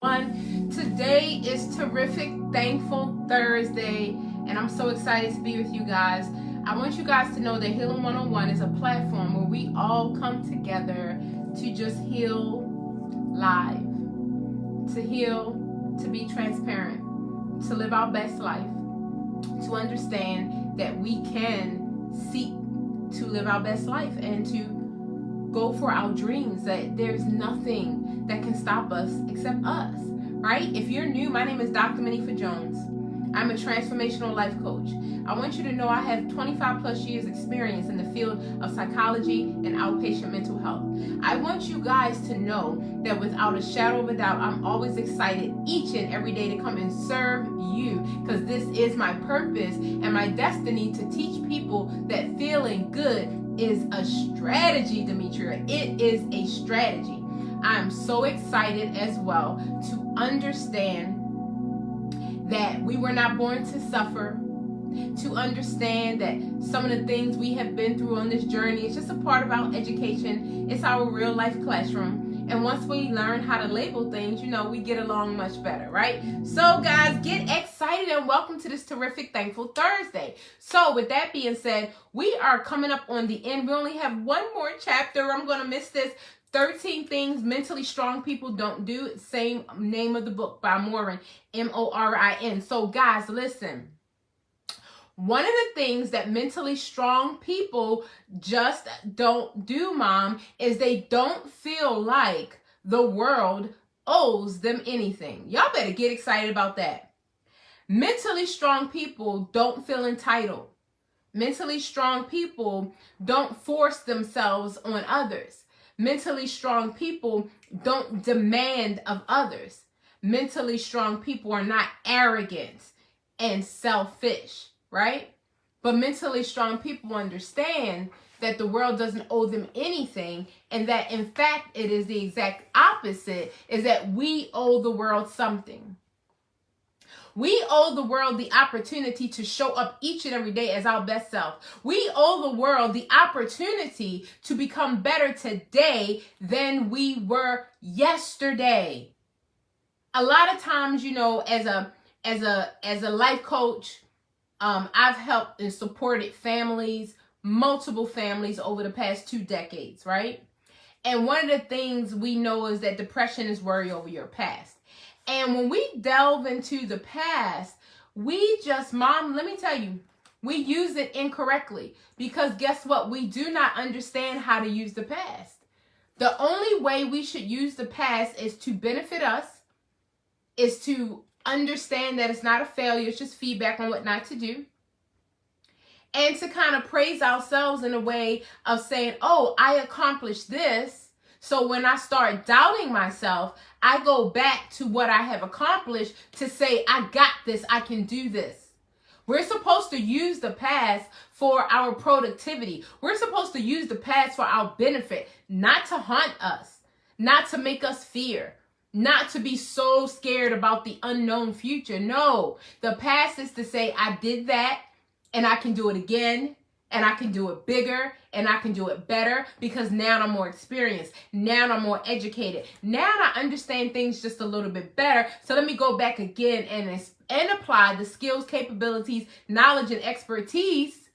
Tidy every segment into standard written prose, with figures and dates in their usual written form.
Today is Terrific Thankful Thursday, and I'm so excited to be with you guys. I want you guys to know that Healing 101 is a platform where we all come together to just heal live, to heal, to be transparent, to live our best life, to understand that we can seek to live our best life and to go for our dreams, that there's nothing that can stop us except us, right? If you're new, my name is DrMonifa Jones. I'm a transformational life coach. I want you to know I have 25 plus years experience in the field of psychology and outpatient mental health. I want you guys to know that without a shadow of a doubt, I'm always excited each and every day to come and serve you, because this is my purpose and my destiny to teach people that feeling good is a strategy, Demetria. It is a strategy. I'm so excited as well to understand that we were not born to suffer, to understand that some of the things we have been through on this journey is just a part of our education. It's our real life classroom. And once we learn how to label things, we get along much better, right? So guys, get excited and welcome to this Terrific Thankful Thursday. So with that being said, we are coming up on the end. We only have one more chapter. I'm going to miss this. 13 Things Mentally Strong People Don't Do. Same name of the book by Morin, Morin. So guys, listen. One of the things that mentally strong people just don't do, Mom, is they don't feel like the world owes them anything. Y'all better get excited about that. Mentally strong people don't feel entitled. Mentally strong people don't force themselves on others. Mentally strong people don't demand of others. Mentally strong people are not arrogant and selfish, right? But mentally strong people understand that the world doesn't owe them anything, and that in fact it is the exact opposite, is that we owe the world something. We owe the world the opportunity to show up each and every day as our best self. We owe the world the opportunity to become better today than we were yesterday. A lot of times, as a life coach, I've helped and supported families, multiple families over the past 2 decades, right? And one of the things we know is that depression is worry over your past. And when we delve into the past, Mom, let me tell you, we use it incorrectly, because guess what? We do not understand how to use the past. The only way we should use the past is to benefit us, is to understand that it's not a failure, it's just feedback on what not to do. And to kind of praise ourselves in a way of saying, oh, I accomplished this. So when I start doubting myself, I go back to what I have accomplished to say, I got this, I can do this. We're supposed to use the past for our productivity. We're supposed to use the past for our benefit, not to haunt us, not to make us fear, not to be so scared about the unknown future. No, the past is to say, I did that and I can do it again, and I can do it bigger, and I can do it better, because now I'm more experienced. Now I'm more educated. Now I understand things just a little bit better. So let me go back again and apply the skills, capabilities, knowledge, and expertise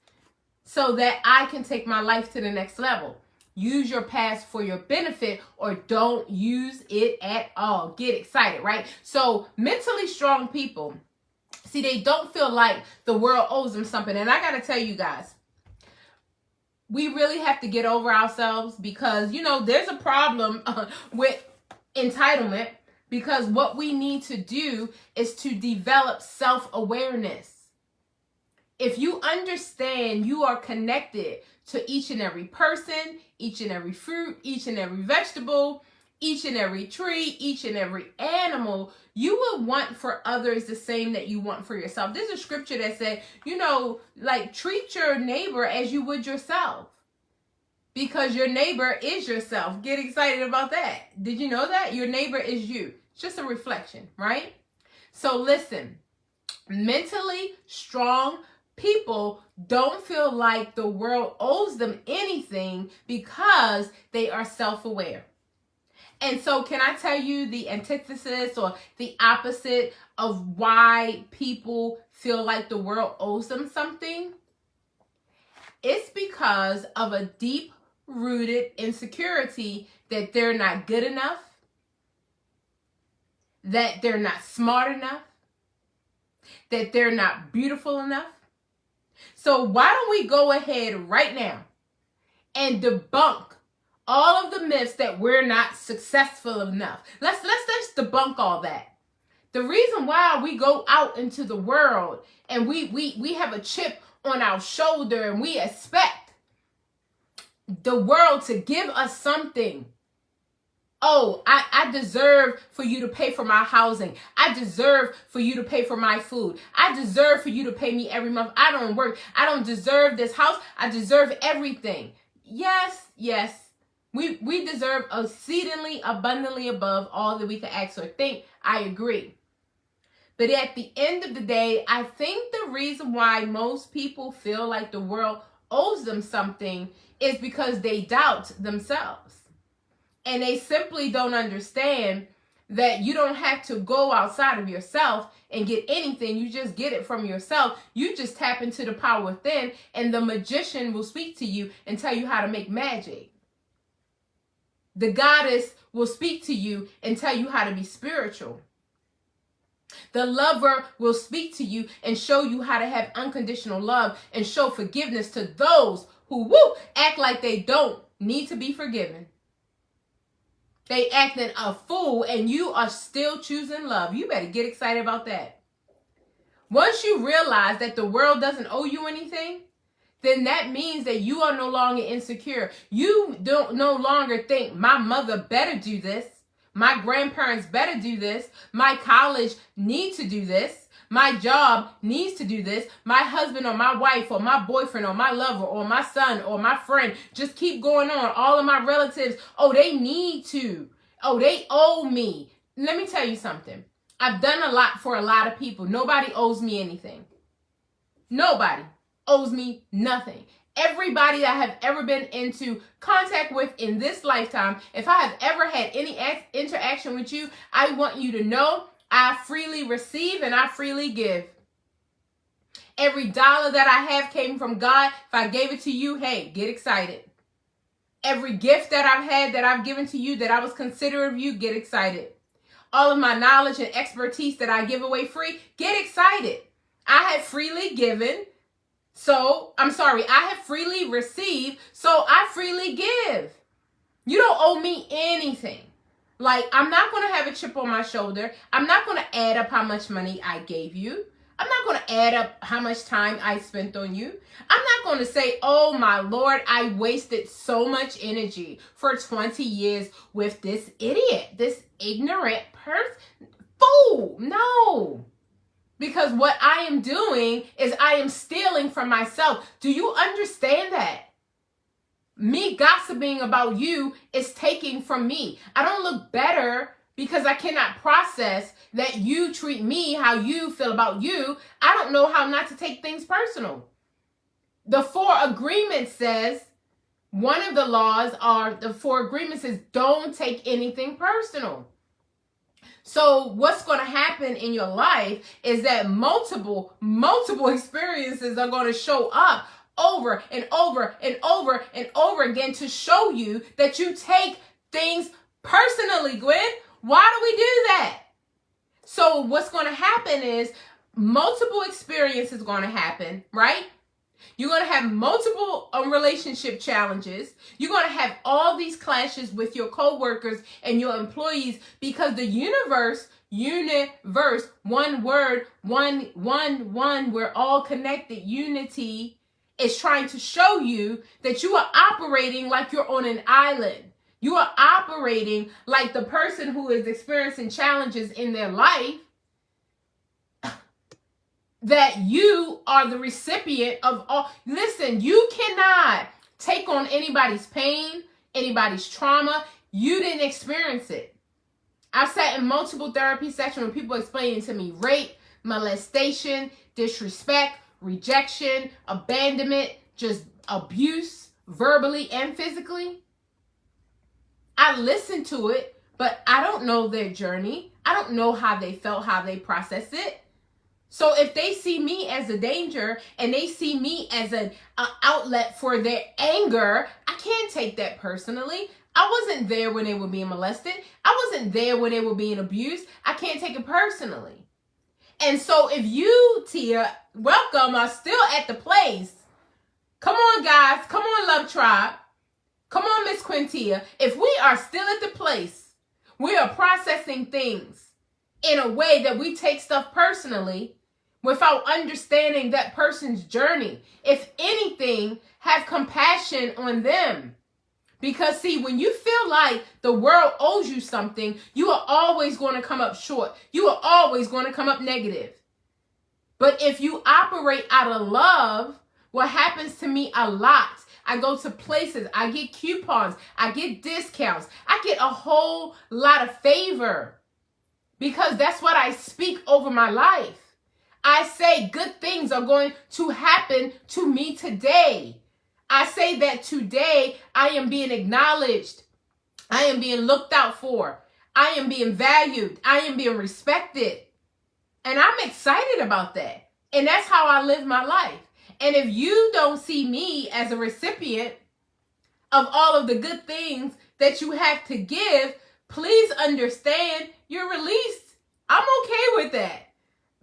so that I can take my life to the next level. Use your past for your benefit, or don't use it at all. Get excited, right? So mentally strong people, see, they don't feel like the world owes them something. And I got to tell you guys, we really have to get over ourselves, because, there's a problem with entitlement, because what we need to do is to develop self-awareness. If you understand you are connected to each and every person, each and every fruit, each and every vegetable, each and every tree, each and every animal, you will want for others the same that you want for yourself. There's a scripture that said, treat your neighbor as you would yourself, because your neighbor is yourself. Get excited about that. Did you know that? Your neighbor is you. It's just a reflection, right? So listen, mentally strong people don't feel like the world owes them anything, because they are self-aware. And so can I tell you the antithesis or the opposite of why people feel like the world owes them something? It's because of a deep-rooted insecurity that they're not good enough, that they're not smart enough, that they're not beautiful enough. So why don't we go ahead right now and debunk all of the myths that we're not successful enough. Let's debunk all that. The reason why we go out into the world and we have a chip on our shoulder and we expect the world to give us something. Oh, I deserve for you to pay for my housing. I deserve for you to pay for my food. I deserve for you to pay me every month. I don't work. I don't deserve this house. I deserve everything. Yes. We deserve exceedingly abundantly above all that we could ask or think. I agree. But at the end of the day, I think the reason why most people feel like the world owes them something is because they doubt themselves. And they simply don't understand that you don't have to go outside of yourself and get anything. You just get it from yourself. You just tap into the power within, and the magician will speak to you and tell you how to make magic. The goddess will speak to you and tell you how to be spiritual. The lover will speak to you and show you how to have unconditional love and show forgiveness to those who act like they don't need to be forgiven. They acting a fool and you are still choosing love. You better get excited about that. Once you realize that the world doesn't owe you anything, then that means that you are no longer insecure. You don't no longer think my mother better do this. My grandparents better do this. My college needs to do this. My job needs to do this. My husband or my wife or my boyfriend or my lover or my son or my friend, just keep going on. All of my relatives, they need to. They owe me. Let me tell you something. I've done a lot for a lot of people. Nobody owes me anything. Nobody owes me nothing. Everybody that I have ever been into contact with in this lifetime, if I have ever had any interaction with you, I want you to know I freely receive and I freely give. Every dollar that I have came from God. If I gave it to you, hey, get excited. Every gift that I've had that I've given to you that I was considerate of you, get excited. All of my knowledge and expertise that I give away free, get excited. I have freely given. I have freely received, so I freely give. You don't owe me anything. Like, I'm not going to have a chip on my shoulder. I'm not going to add up how much money I gave you. I'm not going to add up how much time I spent on you. I'm not going to say, oh my Lord, I wasted so much energy for 20 years with this idiot, this ignorant person. Fool. No. Because what I am doing is I am stealing from myself. Do you understand that? Me gossiping about you is taking from me. I don't look better because I cannot process that you treat me how you feel about you. I don't know how not to take things personal. The 4 agreements says, one of the laws are, the 4 agreements is don't take anything personal. So what's going to happen in your life is that multiple experiences are going to show up over and over and over and over again to show you that you take things personally, Gwen. Why do we do that? So what's going to happen is multiple experiences going to happen, right? You're going to have multiple relationship challenges. You're going to have all these clashes with your coworkers and your employees because the universe, one word, one, we're all connected, unity is trying to show you that you are operating like you're on an island. You are operating like the person who is experiencing challenges in their life, that you are the recipient of all. Listen, you cannot take on anybody's pain, anybody's trauma. You didn't experience it. I've sat in multiple therapy sessions with people explaining to me rape, molestation, disrespect, rejection, abandonment, just abuse, verbally and physically. I listened to it, but I don't know their journey. I don't know how they felt, how they processed it. So if they see me as a danger and they see me as an outlet for their anger, I can't take that personally. I wasn't there when they were being molested. I wasn't there when they were being abused. I can't take it personally. And so if you, Tia, welcome, are still at the place, come on, guys. Come on, Love Tribe. Come on, Miss Quintia. If we are still at the place, we are processing things in a way that we take stuff personally without understanding that person's journey. If anything, have compassion on them. Because see, when you feel like the world owes you something, you are always going to come up short. You are always going to come up negative. But if you operate out of love, what happens to me a lot, I go to places, I get coupons, I get discounts, I get a whole lot of favor because that's what I speak over my life. I say good things are going to happen to me today. I say that today I am being acknowledged. I am being looked out for. I am being valued. I am being respected. And I'm excited about that. And that's how I live my life. And if you don't see me as a recipient of all of the good things that you have to give, please understand you're released. I'm okay with that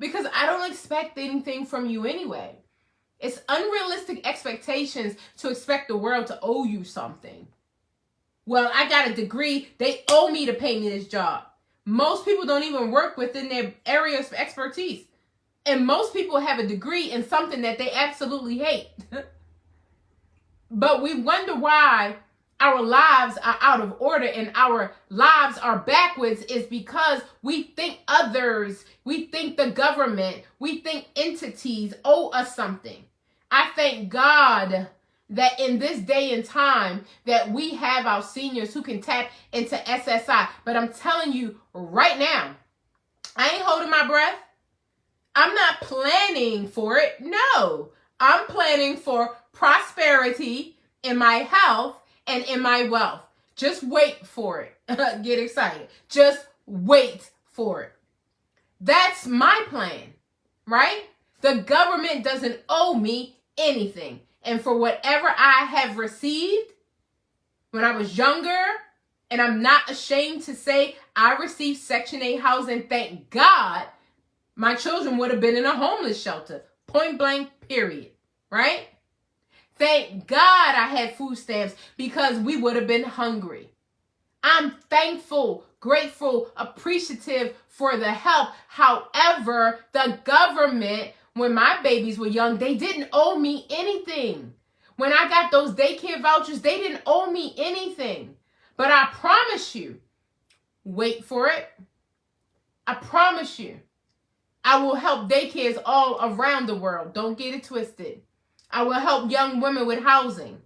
because I don't expect anything from you anyway. It's unrealistic expectations to expect the world to owe you something. Well, I got a degree. They owe me to pay me this job. Most people don't even work within their areas of expertise. And most people have a degree in something that they absolutely hate. But we wonder why our lives are out of order and our lives are backwards is because we think others, we think the government, we think entities owe us something. I thank God that in this day and time that we have our seniors who can tap into SSI. But I'm telling you right now, I ain't holding my breath. I'm not planning for it. No, I'm planning for prosperity in my health and in my wealth. Just wait for it. Get excited. Just wait for it. That's my plan, right? The government doesn't owe me anything. And for whatever I have received when I was younger, and I'm not ashamed to say I received Section 8 housing, thank God, my children would have been in a homeless shelter. Point blank, period. Right? Thank God I had food stamps because we would have been hungry. I'm thankful, grateful, appreciative for the help. However, the government, when my babies were young, they didn't owe me anything. When I got those daycare vouchers, they didn't owe me anything. But I promise you, wait for it. I promise you, I will help daycares all around the world. Don't get it twisted. I will help young women with housing.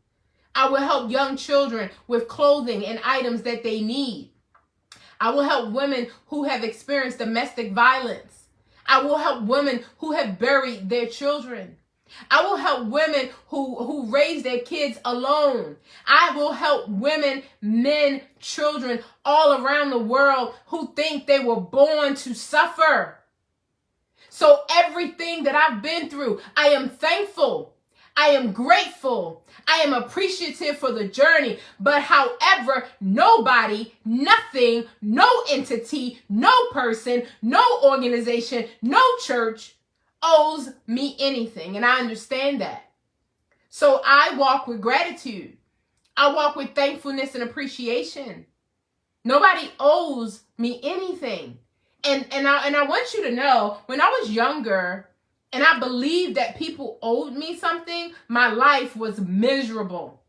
I will help young children with clothing and items that they need. I will help women who have experienced domestic violence. I will help women who have buried their children. I will help women who raise their kids alone. I will help women, men, children all around the world who think they were born to suffer. So everything that I've been through, I am thankful. I am grateful. I am appreciative for the journey. But however, nobody, nothing, no entity, no person, no organization, no church owes me anything. And I understand that. So I walk with gratitude. I walk with thankfulness and appreciation. Nobody owes me anything. And I want you to know, when I was younger and I believed that people owed me something, my life was miserable.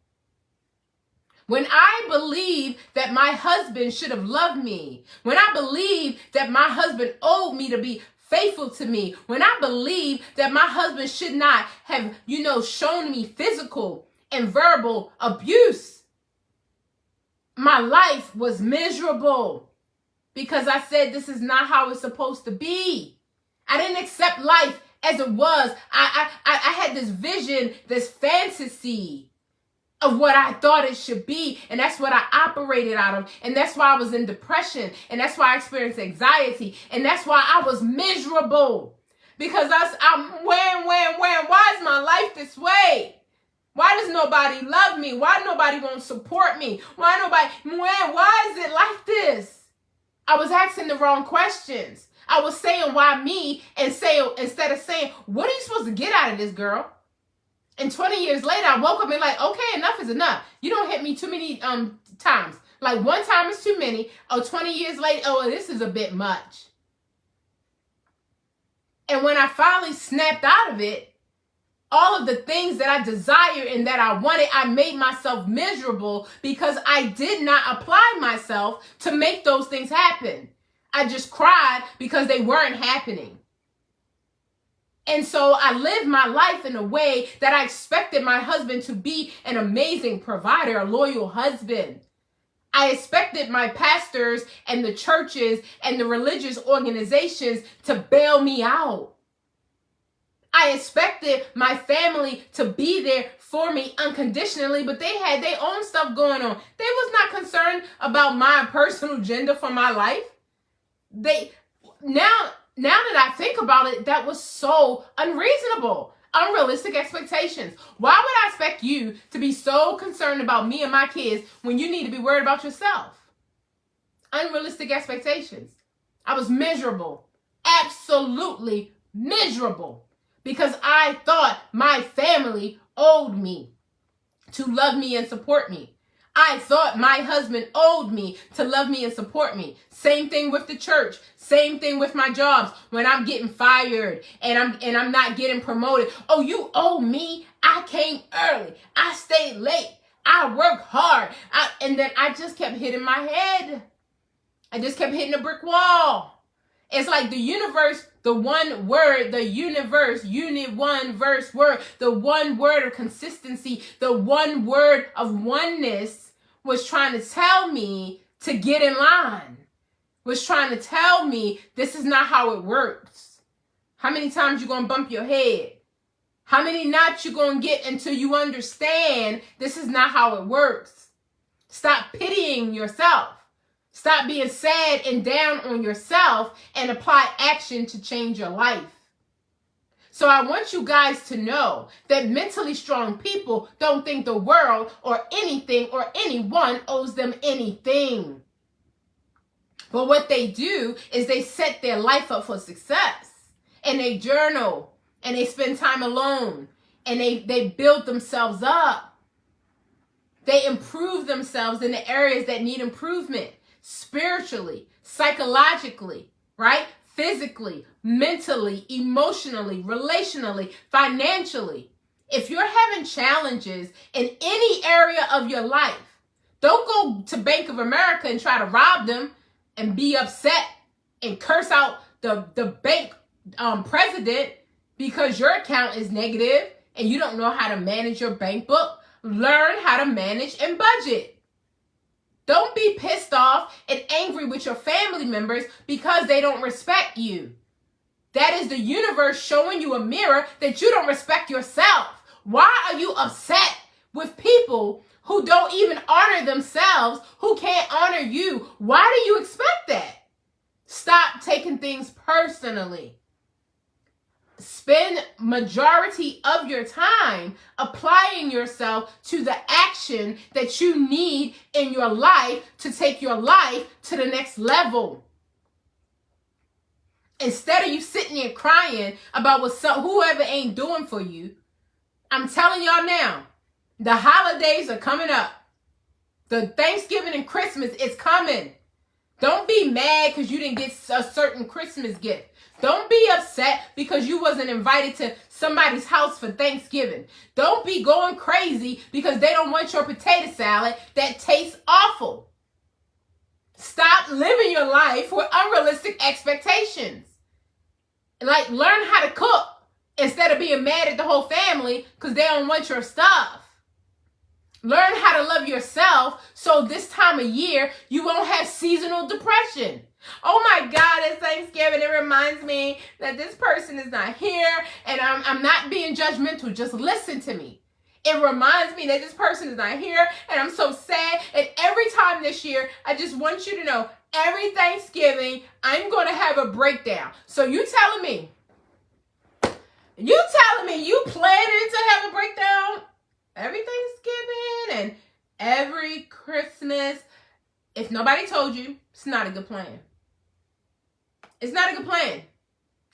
When I believed that my husband should have loved me, when I believed that my husband owed me to be faithful to me, when I believed that my husband should not have, shown me physical and verbal abuse, my life was miserable. Because I said, this is not how it's supposed to be. I didn't accept life as it was. I had this vision, this fantasy of what I thought it should be. And that's what I operated out of. And that's why I was in depression. And that's why I experienced anxiety. And that's why I was miserable. Because I'm why is my life this way? Why does nobody love me? Why nobody won't support me? Why is it like this? I was asking the wrong questions. I was saying why me instead of saying, what are you supposed to get out of this, girl? And 20 years later, I woke up and like, okay, enough is enough. You don't hit me too many times. Like one time is too many. Oh, 20 years later, oh, this is a bit much. And when I finally snapped out of it, all of the things that I desired and that I wanted, I made myself miserable because I did not apply myself to make those things happen. I just cried because they weren't happening. And so I lived my life in a way that I expected my husband to be an amazing provider, a loyal husband. I expected my pastors and the churches and the religious organizations to bail me out. I expected my family to be there for me unconditionally, but they had their own stuff going on. They was not concerned about my personal agenda for my life. Now that I think about it, that was so unreasonable. Unrealistic expectations. Why would I expect you to be so concerned about me and my kids when you need to be worried about yourself? Unrealistic expectations. I was miserable. Absolutely miserable. Because I thought my family owed me to love me and support me. I thought my husband owed me to love me and support me. Same thing with the church. Same thing with my jobs. When I'm getting fired and I'm not getting promoted. Oh, you owe me. I came early. I stayed late. I worked hard. And then I just kept hitting my head. I just kept hitting a brick wall. It's like the universe, the one word, the universe, unit one verse word, the one word of consistency, the one word of oneness was trying to tell me to get in line, was trying to tell me this is not how it works. How many times you going to bump your head? How many knots you going to get until you understand this is not how it works? Stop pitying yourself. Stop being sad and down on yourself and apply action to change your life. So I want you guys to know that mentally strong people don't think the world or anything or anyone owes them anything. But what they do is they set their life up for success. And they journal and they spend time alone and they build themselves up. They improve themselves in the areas that need improvement. Spiritually, psychologically, right? Physically, mentally, emotionally, relationally, financially. If you're having challenges in any area of your life, don't go to Bank of America and try to rob them and be upset and curse out the bank president because your account is negative and you don't know how to manage your bank book. Learn how to manage and budget. Don't be pissed off and angry with your family members because they don't respect you. That is the universe showing you a mirror that you don't respect yourself. Why are you upset with people who don't even honor themselves, who can't honor you? Why do you expect that? Stop taking things personally. Spend majority of your time applying yourself to the action that you need in your life to take your life to the next level. Instead of you sitting there crying about what whoever ain't doing for you, I'm telling y'all now, the holidays are coming up. The Thanksgiving and Christmas is coming. Don't be mad because you didn't get a certain Christmas gift. Don't be upset because you wasn't invited to somebody's house for Thanksgiving. Don't be going crazy because they don't want your potato salad that tastes awful. Stop living your life with unrealistic expectations. Like, learn how to cook instead of being mad at the whole family because they don't want your stuff. Learn how to love yourself so this time of year you won't have seasonal depression. Oh my God, it's Thanksgiving. It reminds me that this person is not here and I'm not being judgmental. Just listen to me. It reminds me that this person is not here, and I'm so sad. And every time this year, I just want you to know, every Thanksgiving, I'm going to have a breakdown. So you telling me you planning to have a breakdown every Thanksgiving and every Christmas? If nobody told you, it's not a good plan. It's not a good plan.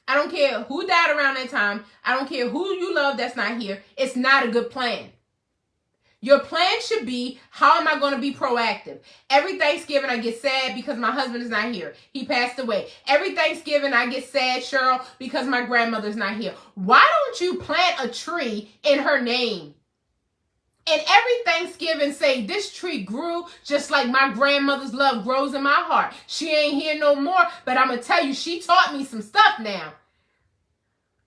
I don't care who died around that time. I don't care who you love that's not here. It's not a good plan. Your plan should be, how am I going to be proactive? Every Thanksgiving I get sad because my husband is not here. He passed away. Every Thanksgiving I get sad, Cheryl, because my grandmother's not here. Why don't you plant a tree in her name? And every Thanksgiving say, this tree grew just like my grandmother's love grows in my heart. She ain't here no more, but I'm going to tell you, she taught me some stuff now.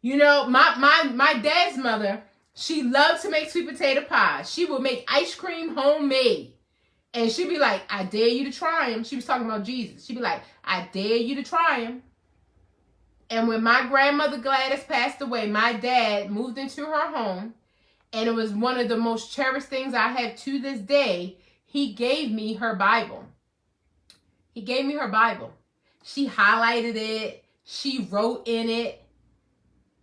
You know, my dad's mother, she loved to make sweet potato pie. She would make ice cream homemade. And she'd be like, I dare you to try him. She was talking about Jesus. She'd be like, I dare you to try him. And when my grandmother Gladys passed away, my dad moved into her home. And it was one of the most cherished things I have to this day. He gave me her Bible. He gave me her Bible. She highlighted it. She wrote in it.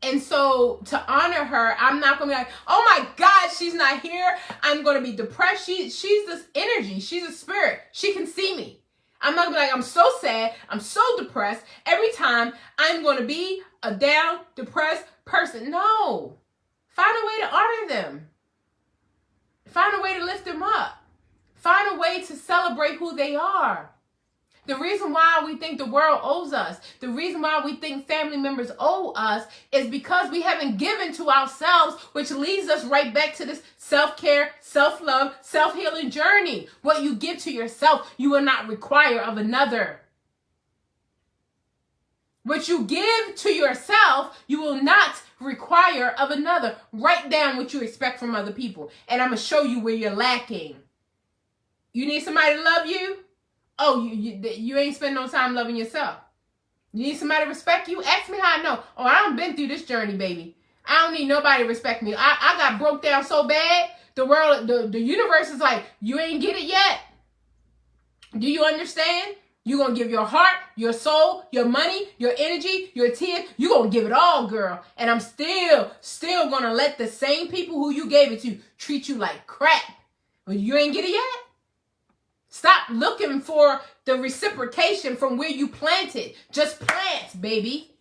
And so to honor her, I'm not going to be like, oh my God, she's not here. I'm going to be depressed. She's this energy. She's a spirit. She can see me. I'm not going to be like, I'm so sad. I'm so depressed. Every time I'm going to be a down, depressed person. No. Find a way to honor them. Find a way to lift them up. Find a way to celebrate who they are. The reason why we think the world owes us, the reason why we think family members owe us, is because we haven't given to ourselves, which leads us right back to this self-care, self-love, self-healing journey. What you give to yourself, you will not require of another. What you give to yourself, you will not require of another. Write down what you expect from other people, and I'm going to show you where you're lacking. You need somebody to love you? Oh, you ain't spend no time loving yourself. You need somebody to respect you? Ask me how I know. Oh, I done been through this journey, baby. I don't need nobody to respect me. I got broke down so bad, the world, the universe is like, you ain't get it yet. Do you understand? You're going to give your heart, your soul, your money, your energy, your tears. You're going to give it all, girl. And I'm still going to let the same people who you gave it to treat you like crap. But you ain't get it yet. Stop looking for the reciprocation from where you planted. Just plant, baby.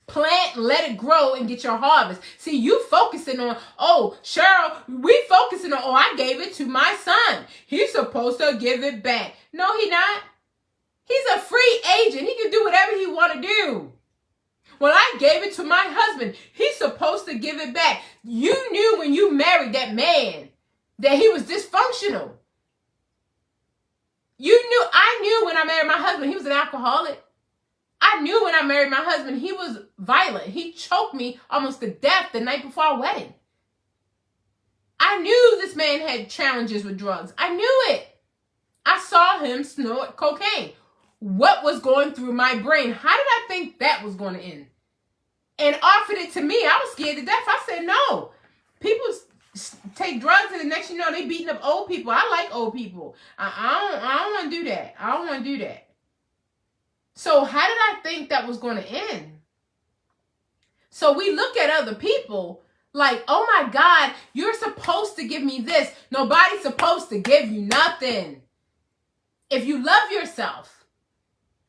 Plant, let it grow, and get your harvest. See, you focusing on, oh, Cheryl, we focusing on, oh, I gave it to my son. He's supposed to give it back. No, he not. He's a free agent. He can do whatever he want to do. Well, I gave it to my husband. He's supposed to give it back. You knew when you married that man that he was dysfunctional. I knew when I married my husband, he was an alcoholic. I knew when I married my husband, he was violent. He choked me almost to death the night before our wedding. I knew this man had challenges with drugs. I knew it. I saw him snort cocaine. What was going through my brain? How did I think that was going to end? And offered it to me. I was scared to death. I said, no. People take drugs and the next thing you know, they beating up old people. I like old people. I don't want to do that. I don't want to do that. So how did I think that was going to end? So we look at other people like, oh my God, you're supposed to give me this. Nobody's supposed to give you nothing. If you love yourself,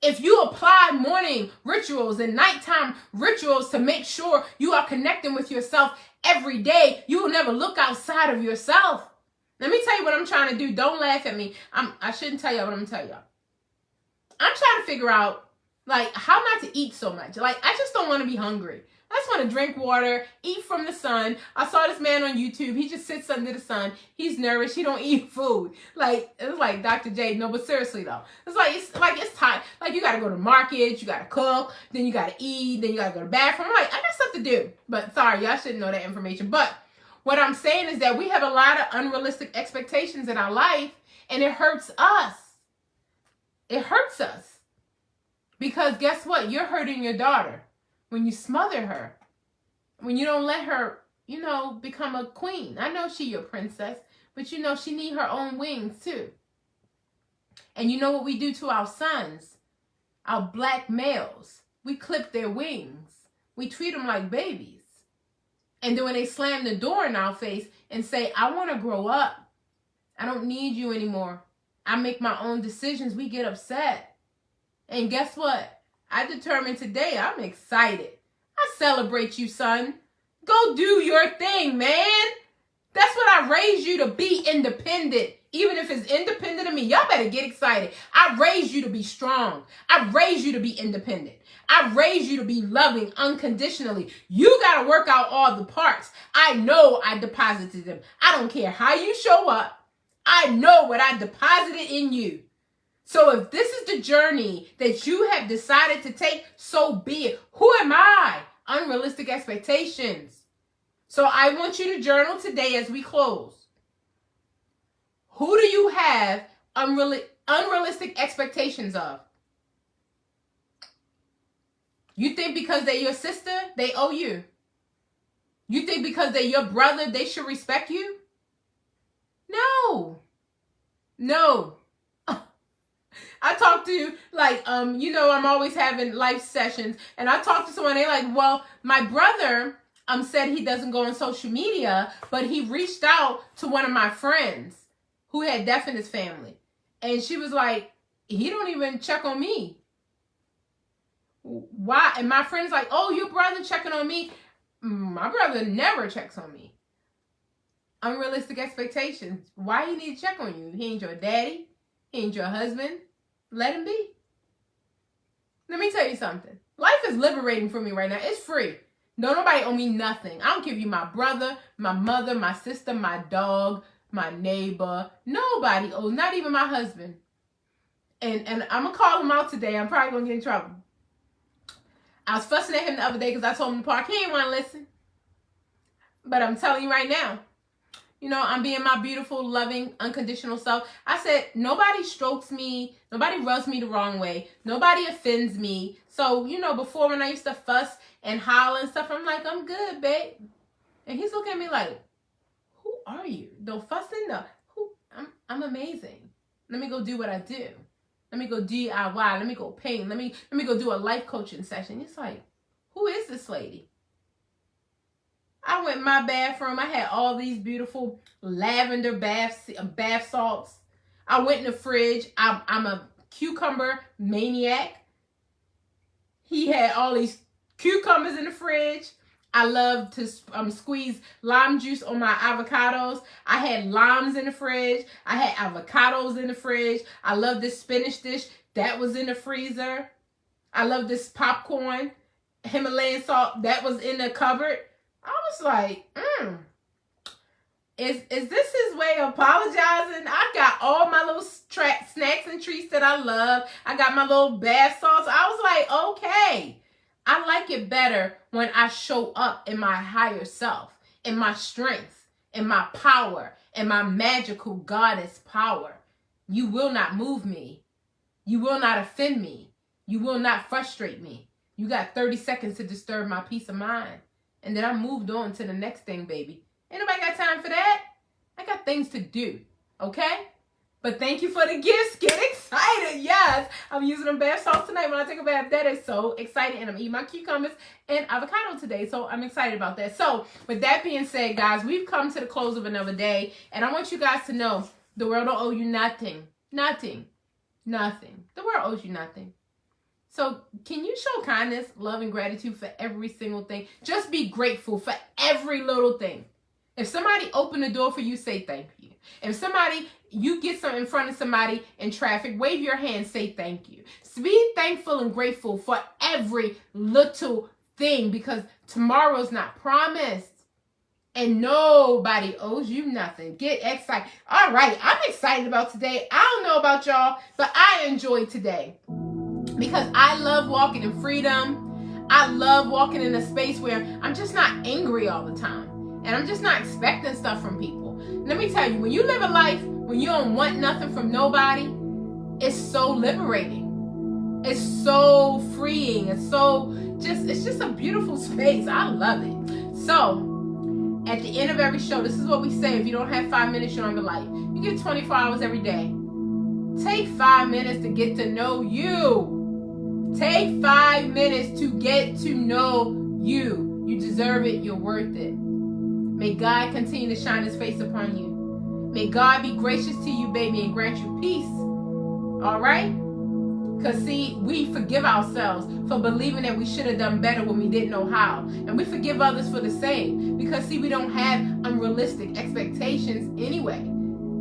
if you apply morning rituals and nighttime rituals to make sure you are connecting with yourself every day, you will never look outside of yourself. Let me tell you what I'm trying to do. Don't laugh at me. I shouldn't tell y'all what I'm going to tell y'all. I'm trying to figure out, like, how not to eat so much. Like, I just don't want to be hungry. I just want to drink water, eat from the sun. I saw this man on YouTube. He just sits under the sun. He's nourished. He don't eat food. Like, it's like Dr. J. No, but seriously though, it's time. Like, you got to go to market. You got to cook. Then you got to eat. Then you got to go to the bathroom. I'm like, I got stuff to do. But sorry, y'all shouldn't know that information. But what I'm saying is that we have a lot of unrealistic expectations in our life, and it hurts us. It hurts us. Because guess what? You're hurting your daughter when you smother her, when you don't let her become a queen. I know she your princess, but she need her own wings too. And you know what we do to our sons, our black males? We clip their wings. We treat them like babies. And then when they slam the door in our face and say, I want to grow up, I don't need you anymore, I make my own decisions, we get upset. And guess what? I determined today, I'm excited. I celebrate you, son. Go do your thing, man. That's what I raised you to be, independent. Even if it's independent of me, y'all better get excited. I raised you to be strong. I raised you to be independent. I raised you to be loving unconditionally. You got to work out all the parts. I know I deposited them. I don't care how you show up. I know what I deposited in you. So if this is the journey that you have decided to take, so be it. Who am I? Unrealistic expectations. So I want you to journal today as we close. Who do you have unrealistic expectations of? You think because they're your sister, they owe you? You think because they're your brother, they should respect you? No. I talk to, I'm always having life sessions, and I talk to someone, they're like, well, my brother said he doesn't go on social media, but he reached out to one of my friends who had death in his family. And she was like, he don't even check on me. Why? And my friend's like, oh, your brother checking on me? My brother never checks on me. Unrealistic expectations. Why he need to check on you? He ain't your daddy. He ain't your husband. Let him be. Let me tell you something. Life is liberating for me right now. It's free. No, nobody owe me nothing. I don't give you my brother, my mother, my sister, my dog, my neighbor. Nobody owes, not even my husband. And I'm going to call him out today. I'm probably going to get in trouble. I was fussing at him the other day because I told him to park. He ain't want to listen. But I'm telling you right now, I'm being my beautiful, loving, unconditional self. I said, nobody strokes me. Nobody rubs me the wrong way. Nobody offends me. So, before when I used to fuss and holler and stuff, I'm like, I'm good, babe. And he's looking at me like, who are you? Don't fuss in I'm amazing. Let me go do what I do. Let me go DIY. Let me go paint. Let me go do a life coaching session. It's like, who is this lady? I went in my bathroom. I had all these beautiful lavender bath salts. I went in the fridge. I'm a cucumber maniac. He had all these cucumbers in the fridge. I love to squeeze lime juice on my avocados. I had limes in the fridge. I had avocados in the fridge. I love this spinach dish. That was in the freezer. I love this popcorn, Himalayan salt. That was in the cupboard. I was like, is this his way of apologizing? I got all my little snacks and treats that I love. I got my little bath salts. I was like, okay. I like it better when I show up in my higher self, in my strength, in my power, in my magical goddess power. You will not move me. You will not offend me. You will not frustrate me. You got 30 seconds to disturb my peace of mind. And then I moved on to the next thing, baby. Ain't nobody got time for that. I got things to do, okay? But thank you for the gifts. Get excited. Yes, I'm using them bath salts tonight when I take a bath. That is so exciting. And I'm eating my cucumbers and avocado today. So I'm excited about that. So with that being said, guys, we've come to the close of another day. And I want you guys to know the world don't owe you nothing. Nothing. Nothing. The world owes you nothing. So can you show kindness, love, and gratitude for every single thing? Just be grateful for every little thing. If somebody opened the door for you, say thank you. If you get in front of somebody in traffic, wave your hand, say thank you. Be thankful and grateful for every little thing because tomorrow's not promised. And nobody owes you nothing. Get excited. All right, I'm excited about today. I don't know about y'all, but I enjoyed today. Because I love walking in freedom. I love walking in a space where I'm just not angry all the time. And I'm just not expecting stuff from people. Let me tell you, when you live a life when you don't want nothing from nobody, it's so liberating. It's so freeing. It's just a beautiful space. I love it. So At the end of every show, this is what we say: if you don't have 5 minutes, you don't have a life. You get 24 hours every day. Take 5 minutes to get to know you. Take 5 minutes to get to know you. You deserve it. You're worth it. May God continue to shine his face upon you. May God be gracious to you, baby, and grant you peace. All right? Because, see, we forgive ourselves for believing that we should have done better when we didn't know how. And we forgive others for the same. Because, see, we don't have unrealistic expectations anyway.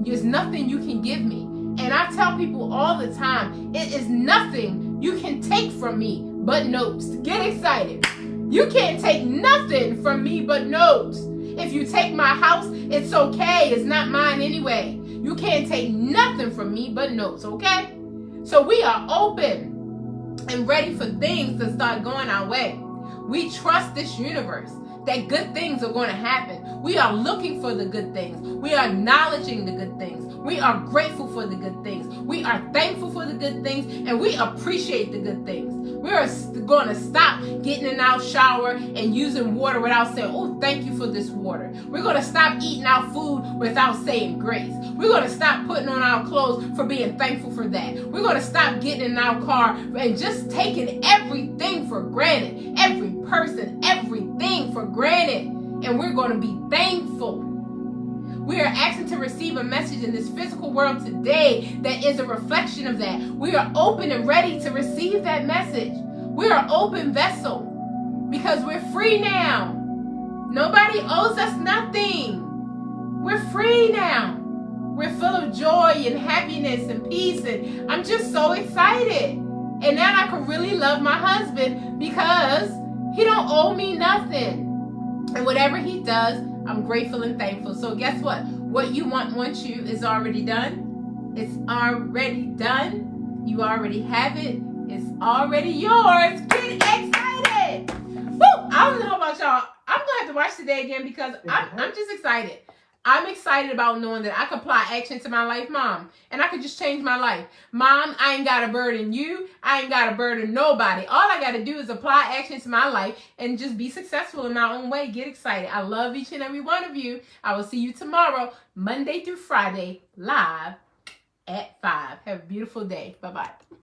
There's nothing you can give me. And I tell people all the time, it is nothing you can take from me but notes. Get excited. You can't take nothing from me but notes. If you take my house, it's okay. It's not mine anyway. You can't take nothing from me but notes, okay? So we are open and ready for things to start going our way. We trust this universe that good things are going to happen. We are looking for the good things. We are acknowledging the good things. We are grateful for the good things. We are thankful for the good things, and we appreciate the good things. We are going to stop getting in our shower and using water without saying, oh, thank you for this water. We're going to stop eating our food without saying grace. We're going to stop putting on our clothes for being thankful for that. We're going to stop getting in our car and just taking everything for granted. Every person, everything for granted. And we're going to be thankful. We are asking to receive a message in this physical world today that is a reflection of that. We are open and ready to receive that message. We are an open vessel because we're free now. Nobody owes us nothing. We're free now. We're full of joy and happiness and peace, and I'm just so excited. And now I can really love my husband because he don't owe me nothing. And whatever he does, I'm grateful and thankful. So guess what? What you want you is already done. It's already done. You already have it. It's already yours. Get excited. Woo! I don't know about y'all. I'm going to have to watch today again because I'm just excited. I'm excited about knowing that I can apply action to my life, Mom, and I can just change my life. Mom, I ain't got to burden you. I ain't got to burden nobody. All I got to do is apply action to my life and just be successful in my own way. Get excited. I love each and every one of you. I will see you tomorrow, Monday through Friday, live at 5. Have a beautiful day. Bye-bye.